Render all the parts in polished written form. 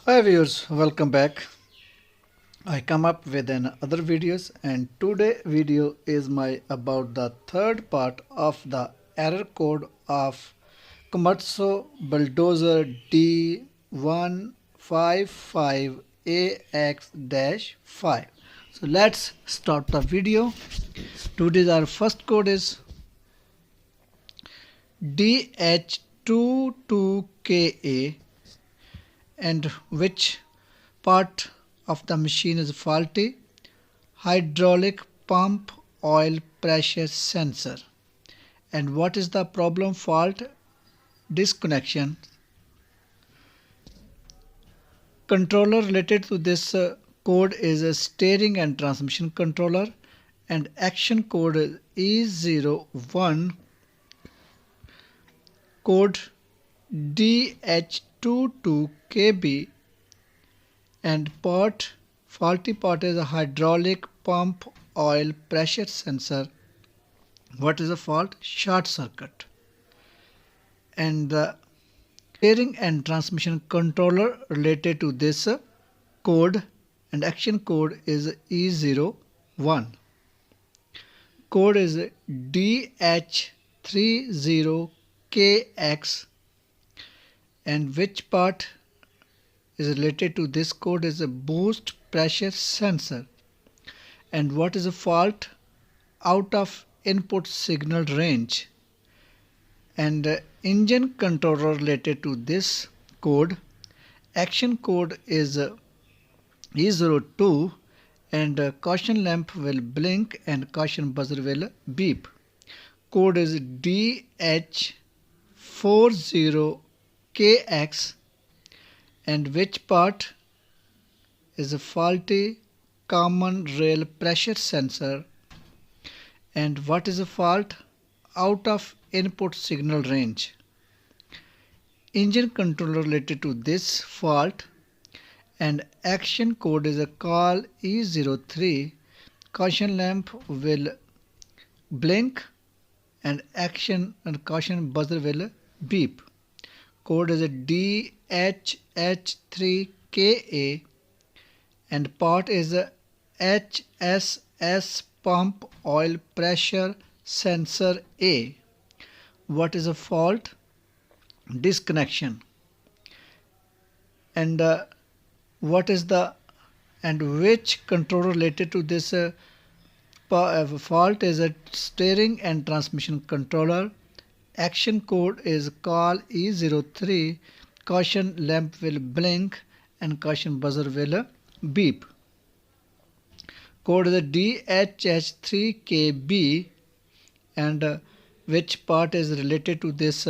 Hi viewers, welcome back. I come up with another videos, and today video is my about the third part of the error code of Komatsu Bulldozer D155AX-5. So let's start the video. Today's our first code is DH22KA, and which part of the machine is faulty? Hydraulic pump oil pressure sensor. And what is the problem? Fault disconnection. Controller related to this code is a steering and transmission controller, and action code is E01, code DH22KB, and faulty part is a hydraulic pump oil pressure sensor. What is the fault? Short circuit. And the steering and transmission controller related to this code, and action code is E01. Code is DH30KX, and which part is related to this code is a boost pressure sensor. And what is a fault? Out of input signal range. And engine controller related to this code, action code is E02, and caution lamp will blink and caution buzzer will beep. Code is DH40KX, and which part is a faulty common rail pressure sensor. And what is a fault? Out of input signal range. Engine controller related to this fault, and action code is a call E03, caution lamp will blink and caution buzzer will beep. Code is a DHH3KA, and part is a HSS pump oil pressure sensor A. What is a fault? Disconnection. And what is the and which controller related to this fault is a steering and transmission controller. Action code is call E03, caution lamp will blink and caution buzzer will beep. Code is DHH3KB, and which part is related to this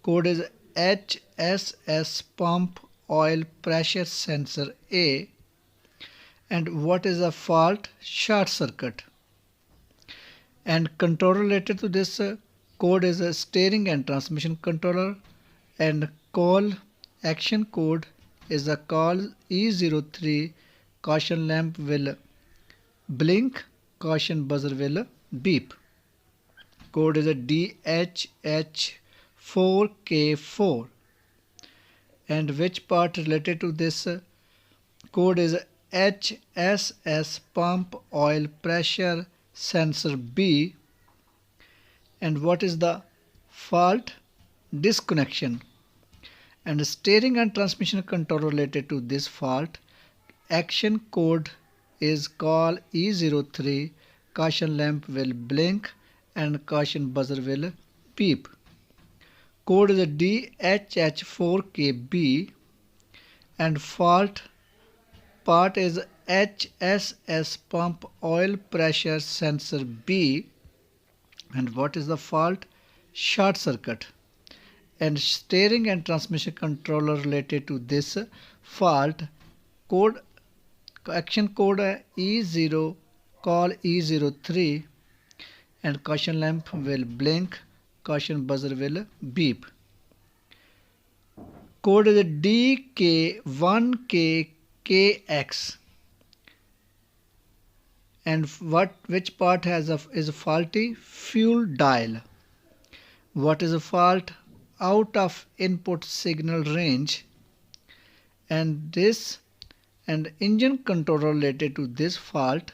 code is HSS pump oil pressure sensor A. And what is a fault? Short circuit. And controller related to this code is a steering and transmission controller, and action code is a call E03, caution lamp will blink, caution buzzer will beep. Code is a DHH4K4, and which part related to this code is HSS pump oil pressure sensor B. And what is the fault? Disconnection. And steering and transmission controller related to this fault, action code is call E03, caution lamp will blink and caution buzzer will beep. Code is a DHH4KB, and fault part is HSS pump oil pressure sensor B. And what is the fault? Short circuit. And steering and transmission controller related to this fault, action code E0, call E03, and caution lamp will blink, caution buzzer will beep. Code is DK1KKX, and which part is faulty? Fuel dial. What is a fault? Out of input signal range. and this and engine controller related to this fault,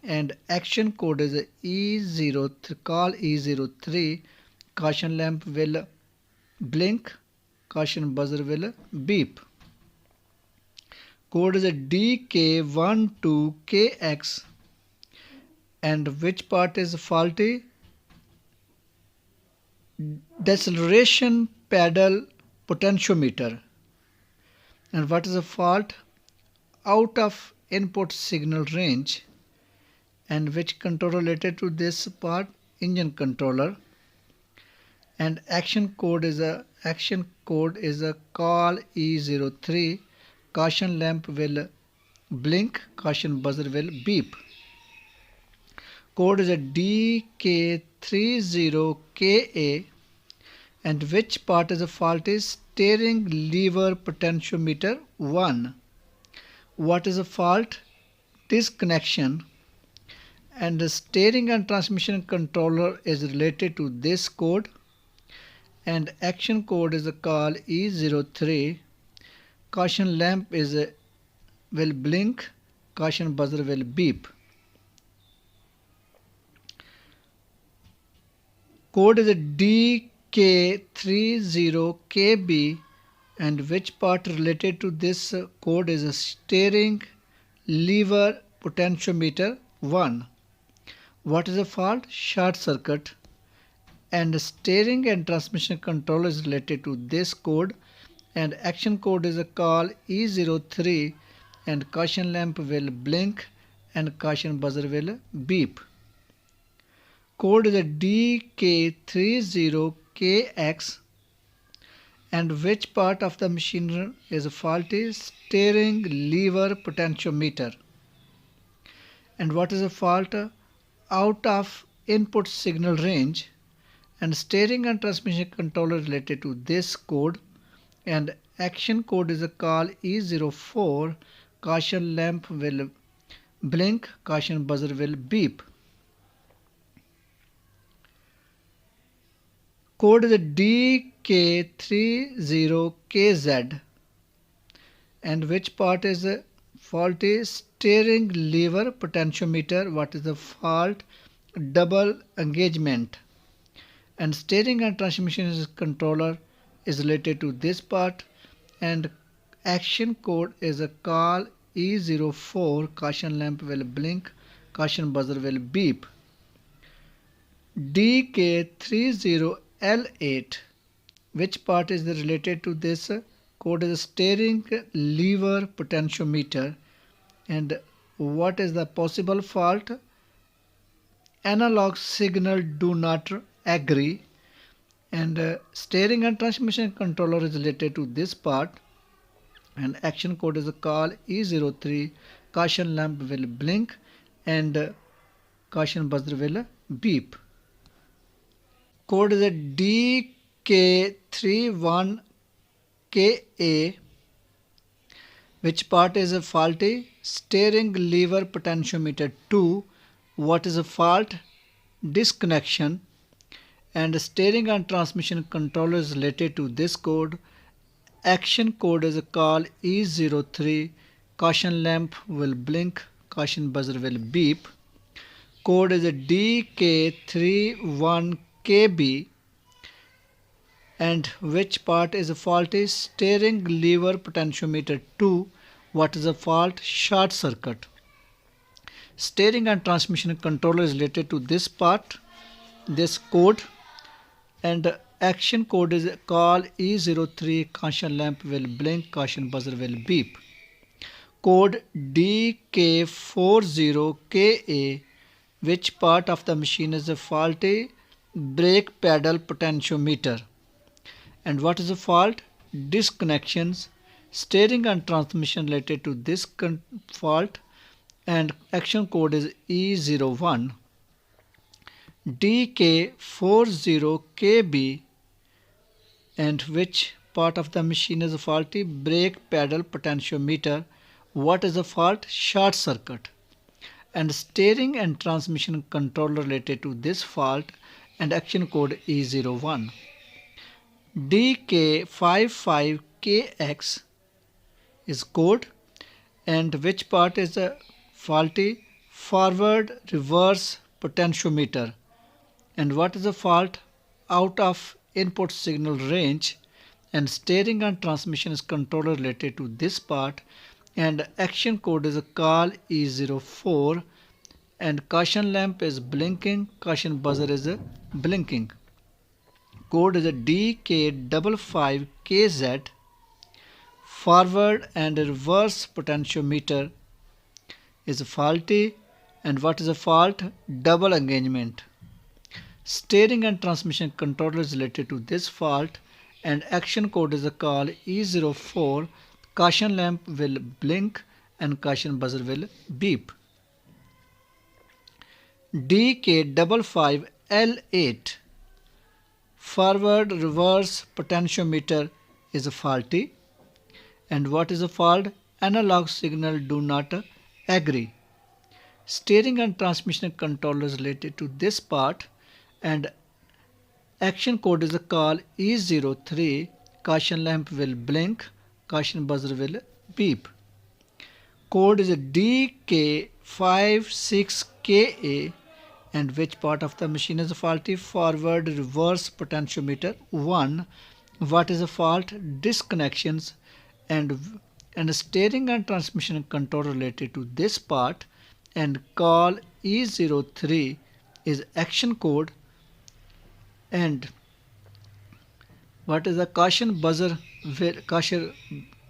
and action code is E03, call E03, caution lamp will blink, caution buzzer will beep. Code is DK12KX, and which part is faulty? Deceleration pedal potentiometer. And what is the fault? Out of input signal range. And which controller related to this part? Engine controller. And action code is a call E03, caution lamp will blink, caution buzzer will beep. Code is a DK30KA, and which part is a faulty? Steering lever potentiometer 1. What is a fault? Disconnection. And the steering and transmission controller is related to this code, and action code is a call E03, caution lamp will blink, caution buzzer will beep. Code is a DK30KB, and which part related to this code is a steering lever potentiometer 1. What is the fault? Short circuit. And steering and transmission control is related to this code, and action code is a call E03, and caution lamp will blink and caution buzzer will beep. Code is a DK30KX, and which part of the machine is faulty? Steering lever potentiometer. And what is the fault? Out of input signal range, and steering and transmission controller related to this code, and action code is a call E04, caution lamp will blink, caution buzzer will beep. Code is a DK30KZ, and which part is faulty? Steering lever potentiometer. What is the fault? Double engagement. And steering and transmission controller is related to this part, and action code is a call E04, caution lamp will blink, caution buzzer will beep. DK30L8, which part is related to this code? Is steering lever potentiometer, and what is the possible fault? Analog signal do not agree, and steering and transmission controller is related to this part, and action code is a call E03, caution lamp will blink and caution buzzer will beep. Code is a DK31KA, which part is a faulty? Steering lever potentiometer 2. What is a fault? Disconnection. And steering and transmission controller is related to this code. Action code is a call E03, caution lamp will blink, caution buzzer will beep. Code is a DK31KB, and which part is a faulty? Steering lever potentiometer 2. What is the fault? Short circuit. Steering and transmission controller is related to this part, this code, and action code is call E03, caution lamp will blink, caution buzzer will beep. Code DK40KA, which part of the machine is a faulty? Brake pedal potentiometer. And what is the fault? Disconnections. Steering and transmission related to this fault, and action code is E01. DK40KB, and which part of the machine is faulty? Brake pedal potentiometer. What is the fault? Short circuit. And steering and transmission controller related to this fault, and action code E01. DK55KX is code, and which part is faulty? Forward reverse potentiometer. And what is the fault? Out of input signal range, and steering and transmission is controller related to this part, and action code is a call E04, and caution lamp is blinking, caution buzzer is blinking. Code is a DK55KZ. Forward and reverse potentiometer is faulty, and what is a fault? Double engagement. Steering and transmission controller is related to this fault, and action code is a call E04. Caution lamp will blink and caution buzzer will beep. DK55L8. Forward reverse potentiometer is faulty, and what is a fault? Analog signal do not agree. Steering and transmission controller is related to this part, and action code is a call E03. Caution lamp will blink, caution buzzer will beep. Code is a DK56KA, and which part of the machine is faulty? Forward reverse potentiometer 1. What is a fault? Disconnections, and steering and transmission control related to this part, and call E03 is action code, and what is the caution buzzer caution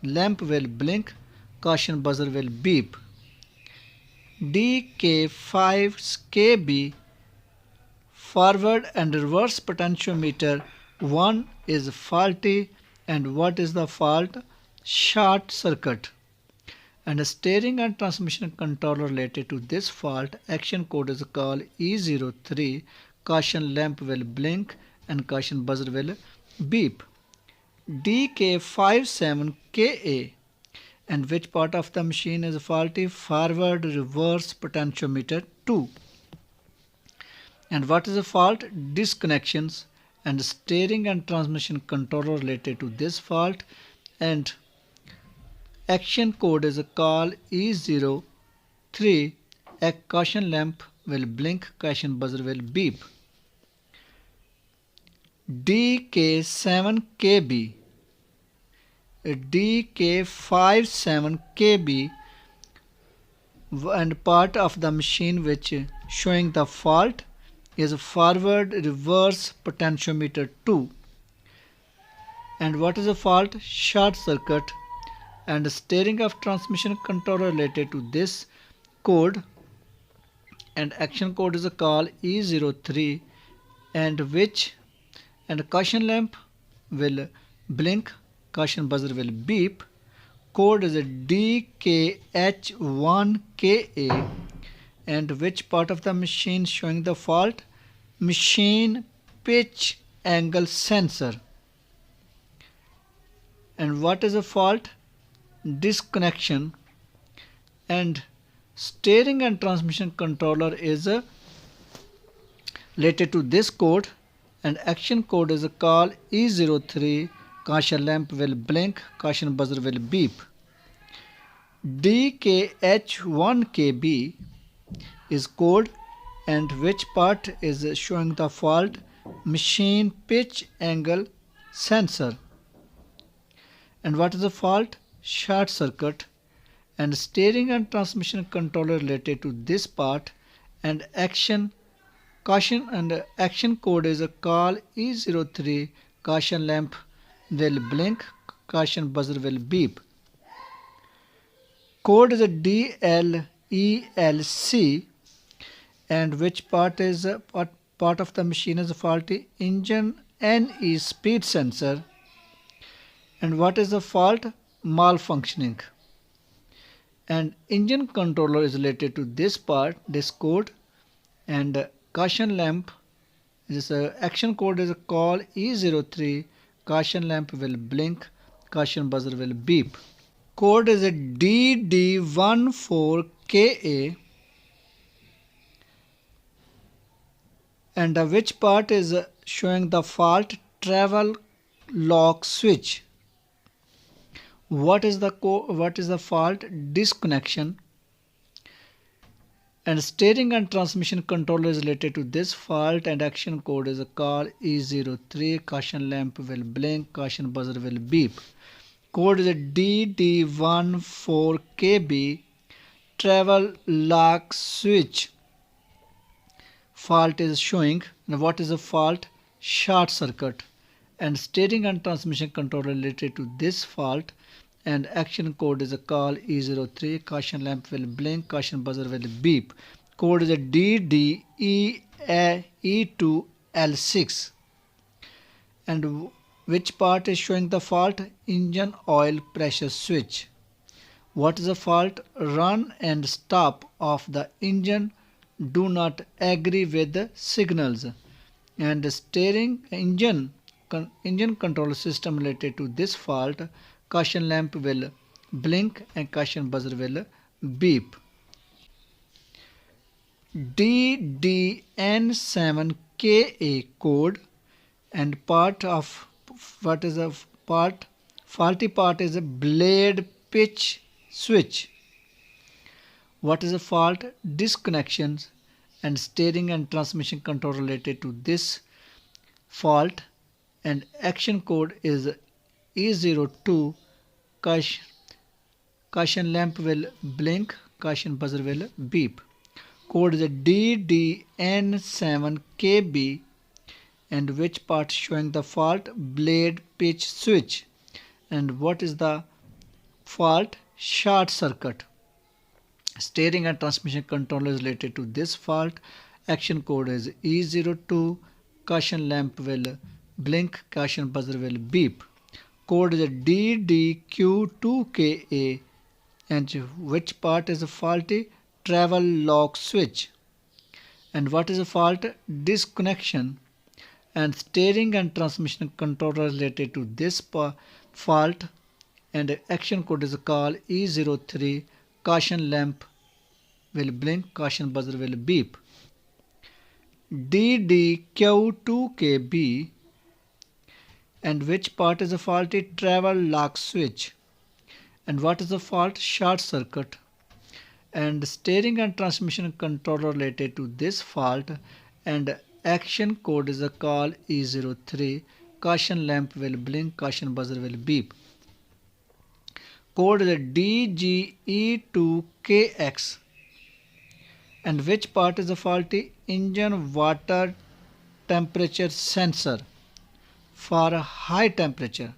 lamp will blink, caution buzzer will beep. DK5KB. Forward and reverse potentiometer 1 is faulty, and what is the fault? Short circuit. And steering and transmission controller related to this fault, action code is called E03. Caution lamp will blink and caution buzzer will beep. DK57KA. And which part of the machine is faulty? Forward reverse potentiometer 2. And what is the fault? Disconnections, and steering and transmission controller related to this fault, and action code is a call E03. A caution lamp will blink, caution buzzer will beep. DK7KB. DK57KB, and part of the machine which showing the fault is forward reverse potentiometer 2. And what is the fault? Short circuit, and steering of transmission controller related to this code, and action code is a call E03, and caution lamp will blink, caution buzzer will beep. Code is a DKH1KA, and which part of the machine showing the fault? Machine pitch angle sensor. And what is the fault? Disconnection, and steering and transmission controller is related to this code, and action code is a call E03. Caution lamp will blink, caution buzzer will beep. DKH1KB is code, and which part is showing the fault? Machine pitch angle sensor. And what is the fault? Short circuit, and steering and transmission controller related to this part, and action code is a call E03. Caution lamp will blink, caution buzzer will beep. Code is a DLELC, and which part is part of the machine is faulty? Engine NE speed sensor. And what is the fault? Malfunctioning. And engine controller is related to this part, this code, and caution lamp, this action code is a call E03. Caution lamp will blink, caution buzzer will beep. Code is a DD14KA, and which part is showing the fault? Travel lock switch. what is the fault? Disconnection. And steering and transmission controller is related to this fault, and action code is a call E03. Caution lamp will blink, caution buzzer will beep. Code is a DD14KB. Travel lock switch fault is showing. Now what is the fault? Short circuit. And steering and transmission controller related to this fault, and action code is a call E03. Caution lamp will blink, caution buzzer will beep. Code is a DDE2L6. And which part is showing the fault? Engine oil pressure switch. What is the fault? Run and stop of the engine do not agree with the signals. And the steering engine control system related to this fault, caution lamp will blink and caution buzzer will beep. DDN7KA code, and part of what is the part? Faulty part is a blade pitch switch. What is the fault? Disconnections. And steering and transmission control related to this fault, and action code is E02. Caution lamp will blink, caution buzzer will beep. Code is DDN7KB, and which part showing the fault? Blade pitch switch. And what is the fault? Short circuit. Steering and transmission controller is related to this fault. Action code is E02. Caution lamp will blink, caution buzzer will beep. Code is DDQ2KA, and which part is faulty? Travel lock switch. And what is the fault? Disconnection. And steering and transmission controller related to this fault, and action code is call E03. Caution lamp will blink, caution buzzer will beep. DDQ2KB, and which part is a faulty? Travel lock switch. And what is the fault? Short circuit. And steering and transmission controller related to this fault, and action code is a call E03. Caution lamp will blink, caution buzzer will beep. Code is DGE2KX, and which part is a faulty? Engine water temperature sensor for a high temperature.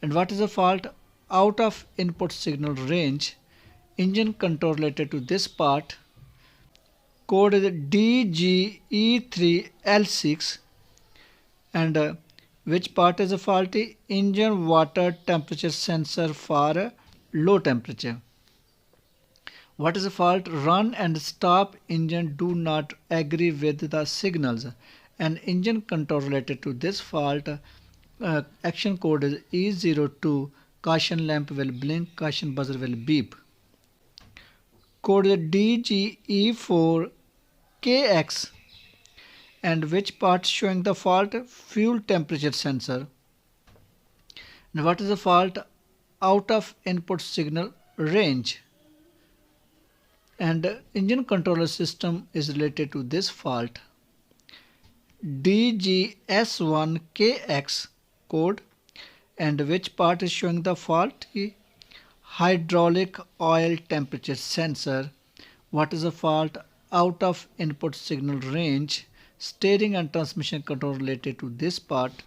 And what is the fault? Out of input signal range. Engine control related to this part. Code is DGE3L6, and which part is a faulty? Engine water temperature sensor for low temperature. What is the fault? Run and stop engine do not agree with the signals. And engine control related to this fault, action code is E02. Caution lamp will blink, caution buzzer will beep. Code is DGE4KX, and which part showing the fault? Fuel temperature sensor. Now what is the fault? Out of input signal range. And engine controller system is related to this fault. DGS1KX code, and which part is showing the fault? Hydraulic oil temperature sensor. What is the fault? Out of input signal range. Steering and transmission control related to this part,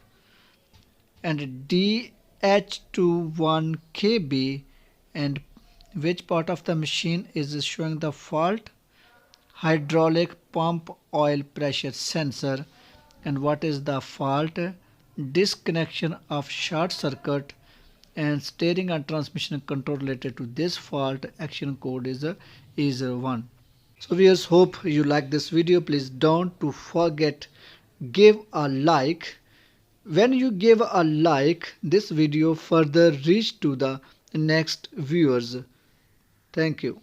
and DH21KB, and which part of the machine is showing the fault? Hydraulic pump oil pressure sensor. And what is the fault? Disconnection of short circuit. And steering and transmission control related to this fault, action code is E01. So viewers, hope you like this video. Please don't to forget give a like. When you give a like, this video further reach to the next viewers. Thank you.